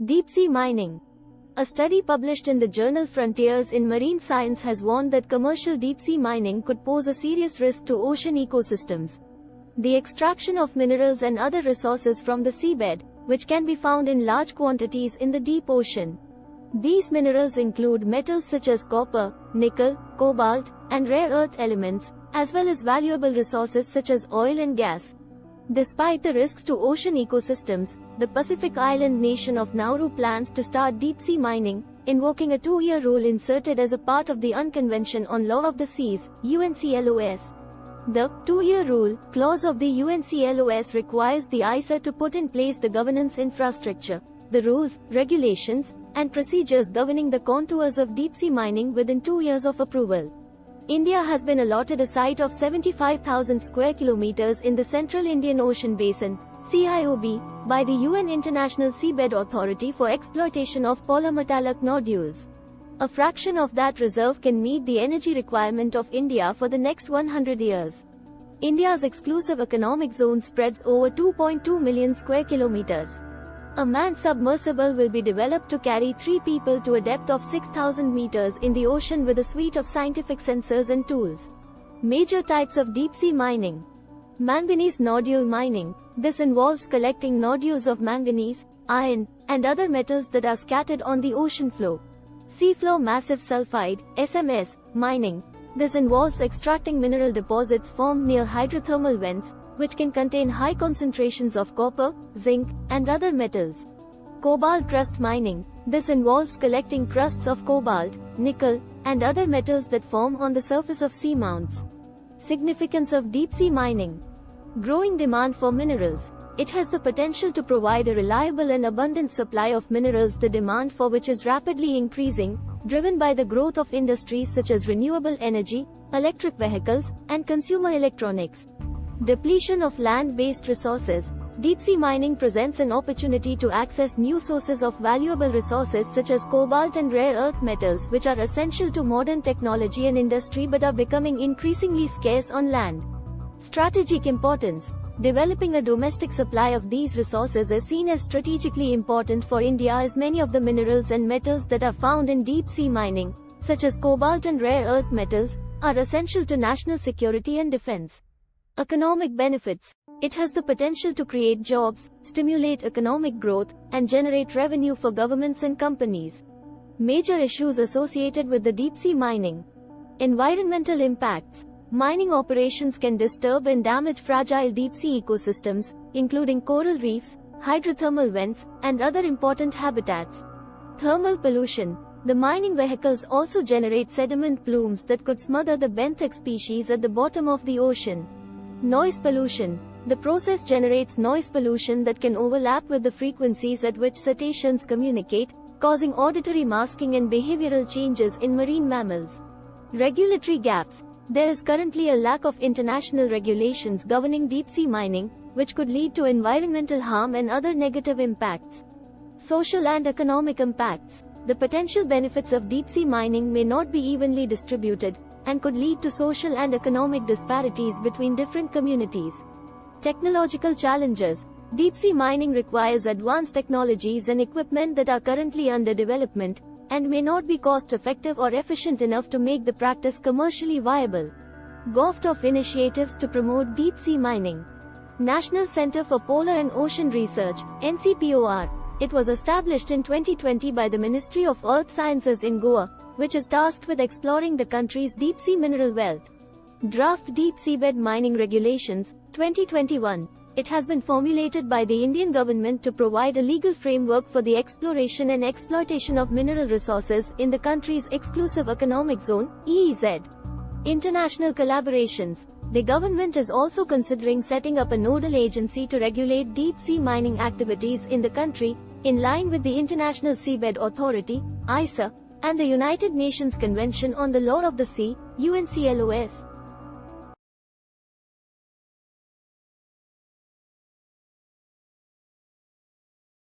Deep-sea mining. A study published in the journal Frontiers in Marine Science has warned that commercial deep-sea mining could pose a serious risk to ocean ecosystems. The extraction of minerals and other resources from the seabed, which can be found in large quantities in the deep ocean. These minerals include metals such as copper, nickel, cobalt, and rare earth elements, as well as valuable resources such as oil and gas. Despite the risks to ocean ecosystems, the Pacific island nation of Nauru plans to start deep-sea mining, invoking a 2-year rule inserted as a part of the Unconvention on Law of the Seas, UNCLOS. The 2-year rule clause of the UNCLOS requires the ISA to put in place the governance infrastructure, the rules, regulations, and procedures governing the contours of deep-sea mining within 2 years of approval. India has been allotted a site of 75,000 square kilometers in the Central Indian Ocean Basin, CIOB, by the UN International Seabed Authority for exploitation of polymetallic nodules. A fraction of that reserve can meet the energy requirement of India for the next 100 years. India's exclusive economic zone spreads over 2.2 million square kilometers. A manned submersible will be developed to carry 3 people to a depth of 6,000 meters in the ocean with a suite of scientific sensors and tools. Major types of deep-sea mining. Manganese nodule mining. This involves collecting nodules of manganese, iron, and other metals that are scattered on the ocean floor. Seafloor massive sulfide, SMS, mining. This involves extracting mineral deposits formed near hydrothermal vents, which can contain high concentrations of copper, zinc, and other metals. Cobalt crust mining. This involves collecting crusts of cobalt, nickel, and other metals that form on the surface of seamounts. Significance of deep-sea mining. Growing demand for minerals. It has the potential to provide a reliable and abundant supply of minerals, the demand for which is rapidly increasing, driven by the growth of industries such as renewable energy, electric vehicles, and consumer electronics. Depletion of land-based resources. Deep-sea mining presents an opportunity to access new sources of valuable resources such as cobalt and rare earth metals, which are essential to modern technology and industry but are becoming increasingly scarce on land. Strategic importance. Developing a domestic supply of these resources is seen as strategically important for India, as many of the minerals and metals that are found in deep-sea mining, such as cobalt and rare earth metals, are essential to national security and defense. Economic benefits. It has the potential to create jobs, stimulate economic growth, and generate revenue for governments and companies. Major issues associated with the deep-sea mining. Environmental impacts. Mining operations can disturb and damage fragile deep-sea ecosystems, including coral reefs, hydrothermal vents, and other important habitats. Thermal pollution. The mining vehicles also generate sediment plumes that could smother the benthic species at the bottom of the ocean. Noise pollution. The process generates noise pollution that can overlap with the frequencies at which cetaceans communicate, causing auditory masking and behavioral changes in marine mammals. Regulatory gaps. There is currently a lack of international regulations governing deep-sea mining, which could lead to environmental harm and other negative impacts. Social and economic impacts. The potential benefits of deep-sea mining may not be evenly distributed, and could lead to social and economic disparities between different communities. Technological challenges. Deep-sea mining requires advanced technologies and equipment that are currently under development, and may not be cost-effective or efficient enough to make the practice commercially viable. Govt of initiatives to promote deep-sea mining. National Center for Polar and Ocean Research, NCPOR. It was established in 2020 by the Ministry of Earth Sciences in Goa, which is tasked with exploring the country's deep-sea mineral wealth. Draft Deep Seabed Mining Regulations, 2021. It has been formulated by the Indian government to provide a legal framework for the exploration and exploitation of mineral resources in the country's exclusive economic zone, EEZ. International collaborations. The government is also considering setting up a nodal agency to regulate deep-sea mining activities in the country, in line with the International Seabed Authority, ISA, and the United Nations Convention on the Law of the Sea, UNCLOS.